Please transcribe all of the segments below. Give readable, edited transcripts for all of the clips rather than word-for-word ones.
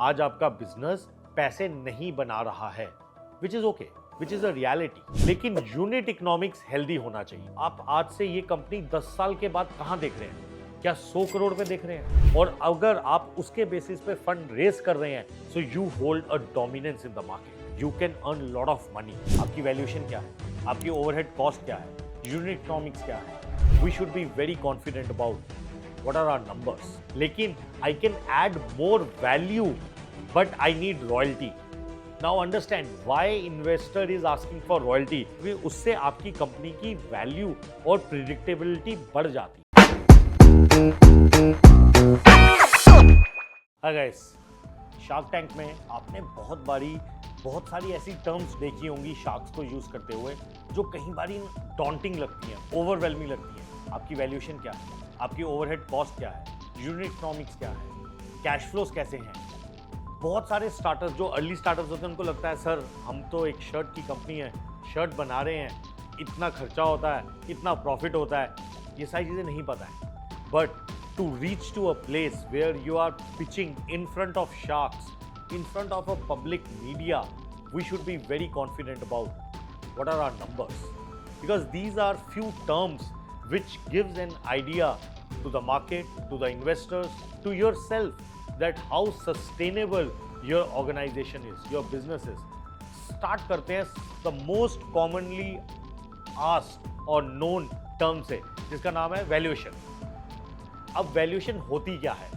आज आपका बिजनेस पैसे नहीं बना रहा है, which is okay, which is a reality. लेकिन यूनिट इकोनॉमिक्स हेल्दी होना चाहिए। आप आज से ये कंपनी 10 साल के बाद कहां देख रहे हैं? क्या 100 करोड़ पे देख रहे हैं? और अगर आप उसके बेसिस पे फंड रेज कर रहे हैं, so you hold a dominance in the market, you can earn lot of money. आपकी वैल्यूएशन क्या है? आपकी ओवरहेड कॉस्ट क्या है? यूनिट इकोनॉमिक्स क्या है? We should be very confident about what are our numbers. लेकिन I can add more value, but I need royalty. Now understand why investor is asking for royalty. उससे आपकी company की value और predictability बढ़ जाती है। Hi guys, शार्क टैंक में आपने बहुत सारी ऐसी टर्म्स देखी होंगी शार्क्स को यूज करते हुए जो कई बारी डॉन्टिंग लगती हैं, ओवरवेलमिंग लगती हैं। आपकी वैल्यूएशन क्या है? आपकी ओवरहेड कॉस्ट क्या है? यूनिट इकोनॉमिक्स क्या है? कैश फ्लोज कैसे हैं? बहुत सारे स्टार्टर्स जो अर्ली स्टार्टर्स होते हैं उनको लगता है सर हम तो एक शर्ट की कंपनी है, शर्ट बना रहे हैं, इतना खर्चा होता है, इतना प्रॉफिट होता है, ये सारी चीज़ें नहीं पता है। But to reach to a place where you are pitching in front of sharks, in front of a public media, we should be very confident about what are our numbers, because these are few terms which gives an idea to the market, to the investors, to yourself, that how sustainable your organization is, your business is. Start करते हैं the most commonly asked or known term से, जिसका नाम है valuation. अब valuation होती क्या है?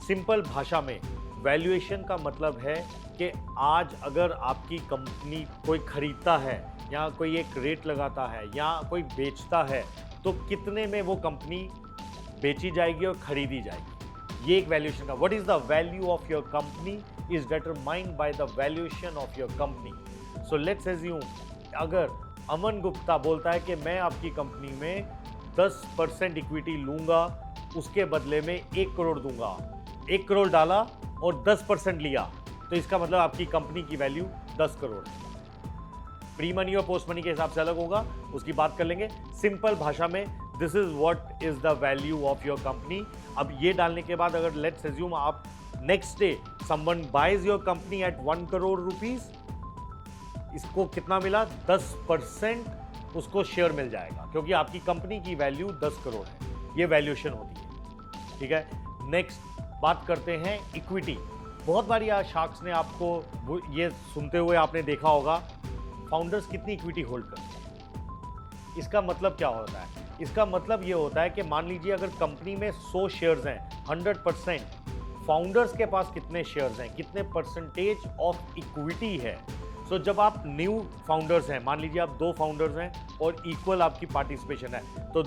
सिंपल भाषा में valuation का मतलब है कि आज अगर आपकी कंपनी कोई खरीदता है या कोई एक रेट लगाता है या कोई बेचता है तो कितने में वो कंपनी बेची जाएगी और खरीदी जाएगी, ये एक वैल्यूएशन का। What is the value of your company is determined by the valuation of your company. So let's assume अगर अमन गुप्ता बोलता है कि मैं आपकी कंपनी में 10% इक्विटी लूंगा, उसके बदले में 1 करोड़ दूंगा, 1 करोड़ डाला और 10% लिया, तो इसका मतलब आपकी कंपनी की वैल्यू 10 करोड़ है। प्री मनी और पोस्ट मनी के हिसाब से अलग होगा, उसकी बात कर लेंगे। सिंपल भाषा में this is what is the value of your company. अब ये डालने के बाद अगर लेट्स अज्यूम आप next day someone buys your company at 1 crore rupees, इसको कितना मिला? 10% उसको शेयर मिल जाएगा, क्योंकि आपकी कंपनी की वैल्यू 10 करोड़ है। ये वैल्यूएशन होती है, ठीक है। नेक्स्ट बात करते हैं इक्विटी। बहुत बार यार शार्क्स ने आपको ये सुनते हुए आपने देखा होगा फाउंडर्स कितनी इक्विटी होल्ड करते हैं। इसका मतलब क्या होता है? इसका मतलब ये होता है कि मान लीजिए अगर कंपनी में 100 शेयर्स हैं, 100%, फाउंडर्स के पास कितने शेयर्स हैं, कितने परसेंटेज ऑफ इक्विटी है। सो जब आप न्यू फाउंडर्स हैं, मान लीजिए आप 2 फाउंडर्स हैं और इक्वल आपकी पार्टिसिपेशन है, तो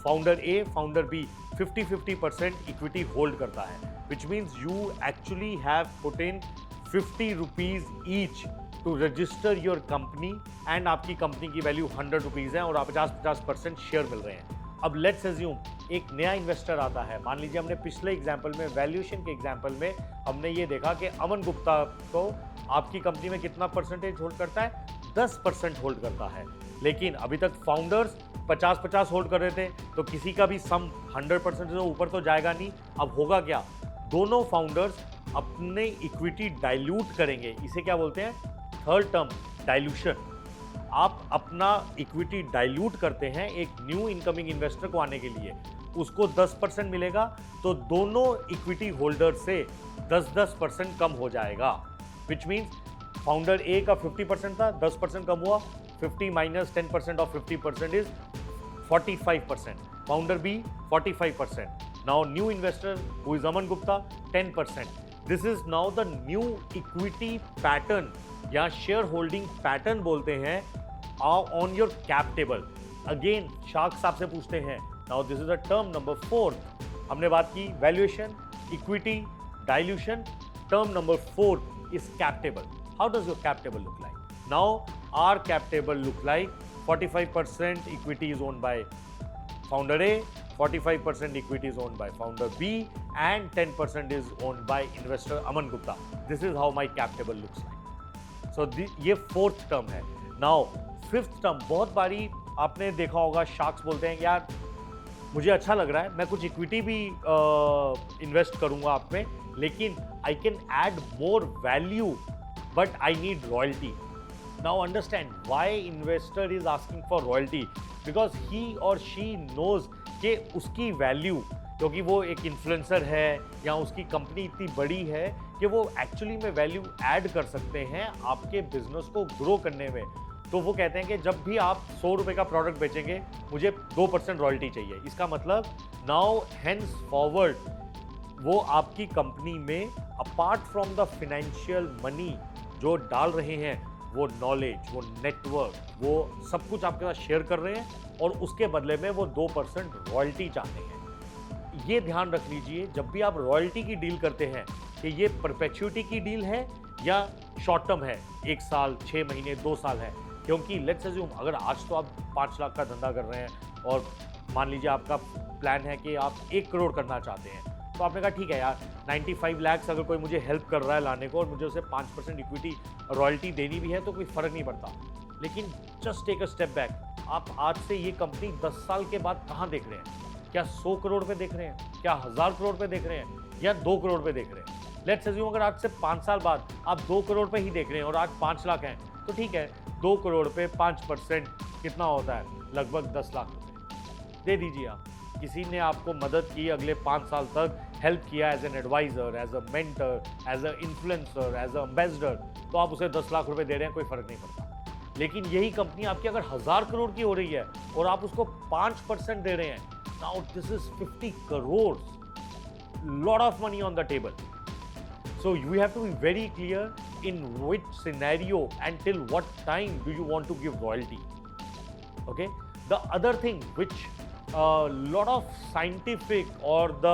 founder A, founder B 50-50% equity hold करता है, which means you actually have put in 50 rupees each to register your company and आपकी कंपनी की वैल्यू 100 रुपीज़ है और आप 50% शेयर मिल रहे हैं। अब लेट्स अज्यूम एक नया इन्वेस्टर आता है। मान लीजिए हमने पिछले एग्जाम्पल में, वैल्यूएशन के एग्जाम्पल में हमने ये देखा कि अमन गुप्ता को आपकी कंपनी में कितना परसेंटेज होल्ड करता है? 10% होल्ड करता है। लेकिन अभी तक फाउंडर्स 50-50 होल्ड कर रहे थे, तो किसी का भी सम 100% से ऊपर तो जाएगा नहीं। अब होगा क्या? दोनों फाउंडर्स अपने इक्विटी डाइल्यूट करेंगे। इसे क्या बोलते हैं? Third term, dilution. आप अपना इक्विटी डाइल्यूट करते हैं एक न्यू इनकमिंग इन्वेस्टर को आने के लिए, उसको 10% मिलेगा, तो दोनों इक्विटी होल्डर से 10% कम हो जाएगा, विच मीन्स फाउंडर ए का 50% था, 10% कम हुआ, 50 minus 10% of 50% is 45%, founder B 45%, now new investor who is Aman Gupta 10%. This is now the new equity pattern या शेयर होल्डिंग पैटर्न बोलते हैं on your cap table. Again sharks आपसे पूछते हैं, now this is a term number 4। हमने बात की valuation, equity, dilution. Term number 4 is cap table. How does your cap table look like? Now our cap table look like 45% equity is owned by founder A, 45% equity is owned by founder B and 10% is owned by investor Aman Gupta. This is how my cap table looks like. So ये 4th term है. Now 5th term, बहुत बारी आपने देखा होगा sharks बोलते हैं यार मुझे अच्छा लग रहा है, मैं कुछ इक्विटी भी इन्वेस्ट करूंगा आप में, लेकिन I can add more value, but I need royalty. Now understand why investor is asking for royalty, because he or she knows कि उसकी वैल्यू, क्योंकि वो एक इन्फ्लुएंसर है या उसकी कंपनी इतनी बड़ी है कि वो एक्चुअली में वैल्यू ऐड कर सकते हैं आपके बिजनेस को ग्रो करने में। तो वो कहते हैं कि जब भी आप 100 रुपए का प्रोडक्ट बेचेंगे मुझे 2% रॉयल्टी चाहिए। इसका मतलब नाउ हेंस फॉरवर्ड वो आपकी कंपनी में apart from the financial money जो डाल रहे हैं, वो नॉलेज, वो नेटवर्क, वो सब कुछ आपके साथ शेयर कर रहे हैं और उसके बदले में वो 2% रॉयल्टी चाहते हैं। ये ध्यान रख लीजिए जब भी आप रॉयल्टी की डील करते हैं कि ये परपेचुइटी की डील है या शॉर्ट टर्म है, 1 साल, 6 महीने, 2 साल है। क्योंकि लेट्स अज्यूम अगर आज तो आप 5 लाख का धंधा कर रहे हैं और मान लीजिए आपका प्लान है कि आप 1 करोड़ करना चाहते हैं, तो आपने कहा ठीक है यार 95 लाख अगर कोई मुझे हेल्प कर रहा है लाने को और मुझे उसे 5% इक्विटी रॉयल्टी देनी भी है तो कोई फ़र्क नहीं पड़ता। लेकिन just take a step back, आप आज से ये कंपनी 10 साल के बाद कहाँ देख रहे हैं? क्या 100 करोड़ पे देख रहे हैं, क्या 1000 करोड़ पे देख रहे हैं, या 2 करोड़ पे देख रहे हैं? लेट्स अज्यूम अगर आज से 5 साल बाद आप 2 करोड़ पे ही देख रहे हैं और आज 5 लाख हैं, तो ठीक है 2 करोड़ पे 5% कितना होता है? लगभग 10 लाख रुपए दे दीजिए आप। किसी ने आपको मदद की, अगले 5 साल तक हेल्प किया as an advisor, as a mentor, as an influencer, as an ambassador, तो आप उसे 10 लाख रुपए दे रहे हैं, कोई फर्क नहीं पड़ता। लेकिन यही कंपनी आपकी अगर 1000 करोड़ की हो रही है और आप उसको 5% दे रहे हैं, now this is 50 crore, lot of money on the table. So you have to be very clear in which scenario and till what time do you want to give royalty. Okay. The other thing which a lot of scientific or the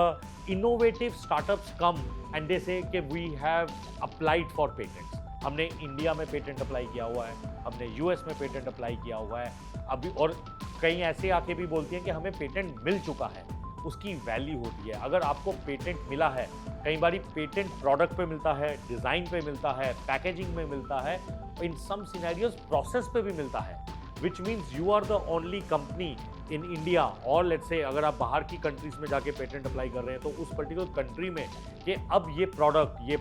innovative startups come and they say कि we have applied for patents. हमने India में patent apply किया हुआ है, हमने US में patent apply किया हुआ है अभी, और कई ऐसे आके भी बोलती हैं कि हमें पेटेंट मिल चुका है। उसकी वैल्यू होती है। अगर आपको पेटेंट मिला है, कई बार पेटेंट प्रोडक्ट पे मिलता है, डिज़ाइन पे मिलता है, पैकेजिंग में मिलता है, इन सम सिनेरियोज प्रोसेस पे भी मिलता है, which means you are the only company in India. और लेट्स से अगर आप बाहर की कंट्रीज में जाके पेटेंट अप्लाई कर रहे हैं तो उस पर्टिकुलर कंट्री में कि अब ये प्रोडक्ट, ये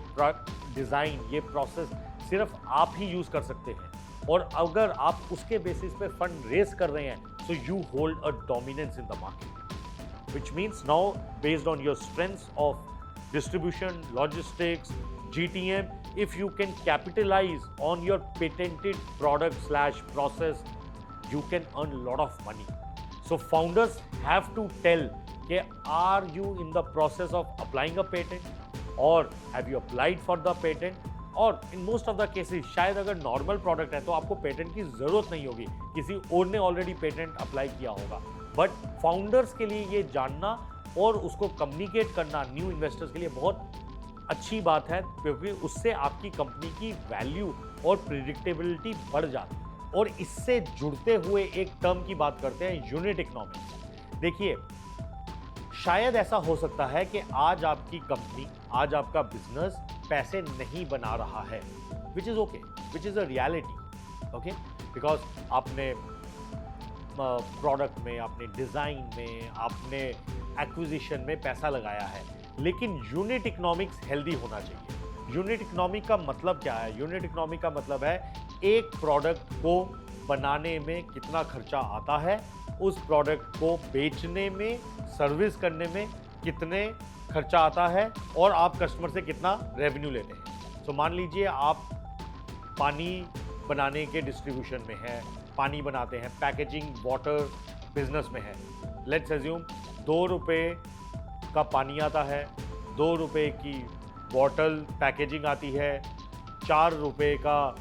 डिज़ाइन, ये प्रोसेस सिर्फ आप ही यूज़ कर सकते हैं। और अगर आप उसके बेसिस पे फंड रेज कर रहे हैं, so you hold a dominance in the market, which means now based on your strengths of distribution, logistics, GTM, if you can capitalize on your patented product / process, you can earn a lot of money. So founders have to tell कि are you in the process of applying a patent or have you applied for the patent, और in most of the cases शायद अगर normal product है तो आपको patent की ज़रूरत नहीं होगी, किसी और ने ऑलरेडी पेटेंट अप्लाई किया होगा। बट फाउंडर्स के लिए ये जानना और उसको कम्युनिकेट करना न्यू इन्वेस्टर्स के लिए बहुत अच्छी बात है, क्योंकि उससे आपकी कंपनी की वैल्यू और प्रिडिक्टेबिलिटी बढ़ जाती है। और इससे जुड़ते हुए एक टर्म की बात करते हैं, यूनिट इकोनॉमिक्स। देखिए, शायद ऐसा हो सकता है कि आज आपकी कंपनी, आज आपका बिजनेस पैसे नहीं बना रहा है, which is okay, which is a reality, okay, because आपने प्रोडक्ट में, आपने डिज़ाइन में, आपने एक्विजिशन में पैसा लगाया है, लेकिन यूनिट इकोनॉमिक्स हेल्दी होना चाहिए। यूनिट इकोनॉमिक का मतलब क्या है? यूनिट इकोनॉमिक का मतलब है एक प्रोडक्ट को बनाने में कितना खर्चा आता है, उस प्रोडक्ट को बेचने में, सर्विस करने में कितने खर्चा आता है, और आप कस्टमर से कितना रेवेन्यू लेते हैं। सो मान लीजिए आप पानी बनाने के डिस्ट्रीब्यूशन में हैं, पानी बनाते हैं, पैकेजिंग वाटर बिजनेस में है। लेट्स अज्यूम 2 रुपये का पानी आता है, 2 रुपये की बॉटल पैकेजिंग आती है, 4 रुपये का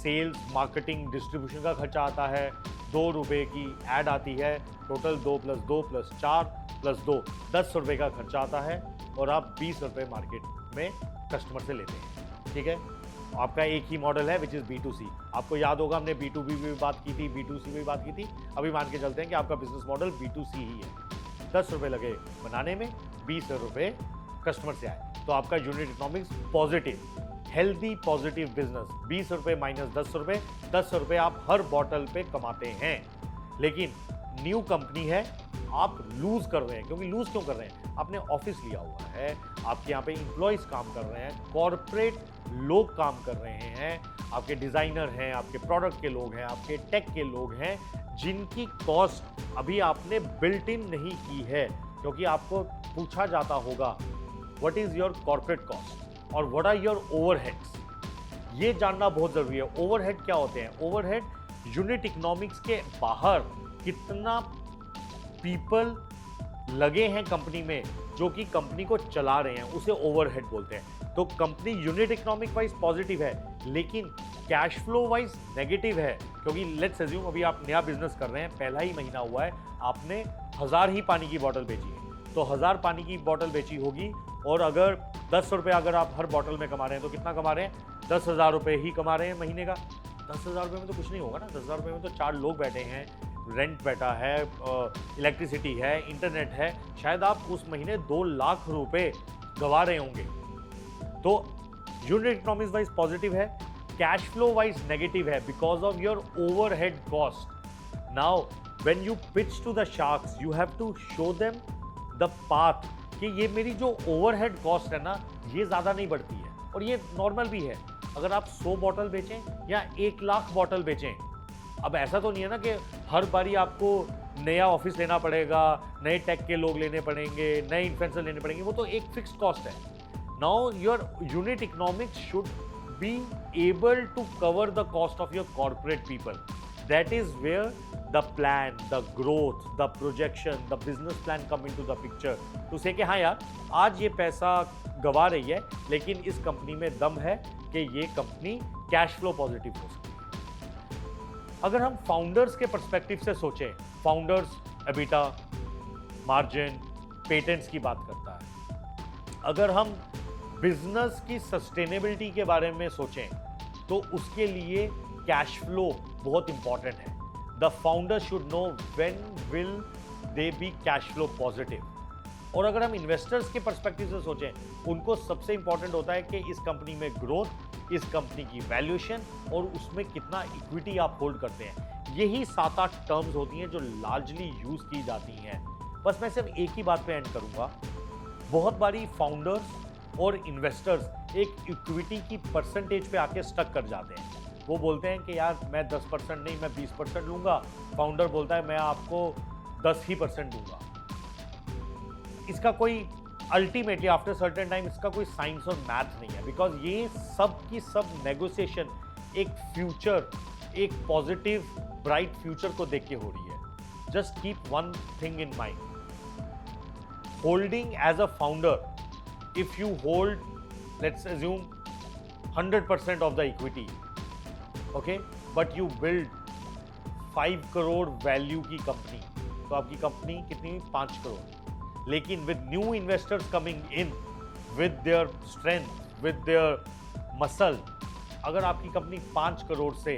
सेल्स, मार्केटिंग, डिस्ट्रीब्यूशन का खर्चा आता है, 2 रुपये की ऐड आती है, टोटल 2 + 2 + 4 + 2 10 रुपये का खर्चा आता है, और आप 20 रुपये मार्केट में कस्टमर से लेते हैं। ठीक है, आपका एक ही मॉडल है विच इज़ B2C। आपको याद होगा हमने B2B भी बात की थी, B2C भी बात की थी। अभी मान के चलते हैं कि आपका बिजनेस मॉडल B2C ही है। 10 रुपये लगे बनाने में, 20 रुपये कस्टमर से आए, तो आपका unit economics positive, healthy positive business. 20 रुपये - 10 रुपये, 10 रुपये आप हर बॉटल पे कमाते हैं। लेकिन न्यू कंपनी है, आप लूज कर रहे हैं। क्योंकि लूज क्यों कर रहे हैं? आपने ऑफिस लिया हुआ है, आपके यहाँ पे इंप्लॉयज काम कर रहे हैं, कॉरपोरेट लोग काम कर रहे हैं, आपके डिजाइनर हैं, आपके प्रोडक्ट के लोग हैं, आपके टेक के लोग हैं, जिनकी कॉस्ट अभी आपने बिल्ट इन नहीं की है। क्योंकि आपको पूछा जाता होगा what is your corporate cost और व्हाट आर योर ओवरहेड्स। ये जानना बहुत जरूरी है। ओवरहेड क्या होते हैं? ओवरहेड यूनिट इकोनॉमिक्स के बाहर कितना पीपल लगे हैं कंपनी में जो कि कंपनी को चला रहे हैं, उसे ओवरहेड बोलते हैं। तो company unit economic wise positive है लेकिन कैश फ्लो वाइज नेगेटिव है। क्योंकि लेट्स अज्यूम अभी आप नया बिजनेस कर रहे हैं, पहला ही महीना हुआ है, आपने 1000 ही पानी की बोतल बेची है, तो 1000 पानी की बोतल बेची होगी और अगर 10 रुपये अगर आप हर बोतल में कमा रहे हैं तो कितना कमा रहे हैं? 10,000 रुपये ही कमा रहे हैं महीने का। 10,000 रुपये में तो कुछ नहीं होगा ना। 10,000 रुपये में तो 4 लोग बैठे हैं, रेंट बैठा है, इलेक्ट्रिसिटी है, इंटरनेट है, शायद आप उस महीने 2 लाख रुपए गवा रहे होंगे। तो यूनिट इकोनॉमिक्स वाइज पॉजिटिव है, कैश फ्लो वाइज नेगेटिव है because of your overhead cost. Now when you pitch to the sharks you have to show them the path कि ये मेरी जो ओवरहेड कॉस्ट है ना, ये ज़्यादा नहीं बढ़ती है और ये नॉर्मल भी है। अगर आप 100 बॉटल बेचें या 1 लाख बॉटल बेचें, अब ऐसा तो नहीं है ना कि हर बारी आपको नया ऑफिस लेना पड़ेगा, नए टेक के लोग लेने पड़ेंगे, नए इन्फ्लुएंसर लेने पड़ेंगे, वो तो एक फिक्स्ड कॉस्ट है। Now your unit economics should be able to cover the cost of your corporate people. That is where the plan, the growth, the projection, the business plan come into the picture to say कि हाँ यार आज ये पैसा गवा रही है लेकिन इस कंपनी में दम है कि ये कंपनी कैश फ्लो पॉजिटिव हो सकती है। अगर हम फाउंडर्स के पर्सपेक्टिव से सोचें, फाउंडर्स एबिटा, मार्जिन, पेटेंट्स की बात करता है। अगर हम बिजनेस की सस्टेनेबिलिटी के बारे में सोचें तो उसके लिए कैश फ्लो बहुत इंपॉर्टेंट है। The founder should know when will they be cash flow positive. और अगर हम इन्वेस्टर्स के पर्सपेक्टिव से सोचें, उनको सबसे इंपॉर्टेंट होता है कि इस कंपनी में ग्रोथ, इस कंपनी की वैल्यूएशन और उसमें कितना इक्विटी आप होल्ड करते हैं। यही 7-8 टर्म्स होती हैं जो लार्जली यूज की जाती हैं। बस मैं सिर्फ एक ही बात पे एंड करूंगा। बहुत बारी फाउंडर्स और इन्वेस्टर्स एक इक्विटी की परसेंटेज पे आके स्टक कर जाते हैं। वो बोलते हैं कि यार मैं 10% नहीं, मैं 20% लूंगा। फाउंडर बोलता है मैं आपको 10% दूंगा। इसका कोई अल्टीमेटली आफ्टर सर्टेन टाइम इसका कोई साइंस और मैथ नहीं है, बिकॉज ये सब की सब नेगोशिएशन एक फ्यूचर, एक पॉजिटिव ब्राइट फ्यूचर को देख के हो रही है। Just keep one thing in mind, holding as a founder, if you hold let's assume 100% of the equity, okay, but you build 5 crore value की कंपनी, तो आपकी कंपनी कितनी हुई? 5 करोड़। लेकिन with new investors coming in with their strength, with their muscle, अगर आपकी company 5 crore से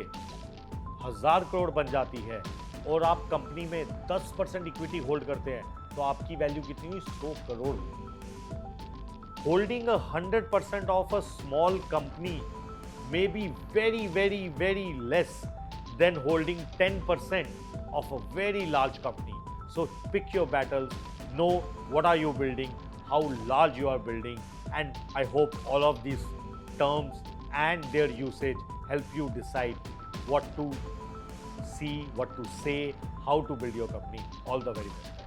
1000 करोड़ बन जाती है और आप कंपनी में 10% इक्विटी होल्ड करते हैं तो आपकी वैल्यू कितनी हुई? 100 crore. Holding 100% of a small company may be very, very, very less than holding 10% of a very large company. So pick your battles, know what are you building, how large you are building, and I hope all of these terms and their usage help you decide what to see, what to say, how to build your company. All the very best.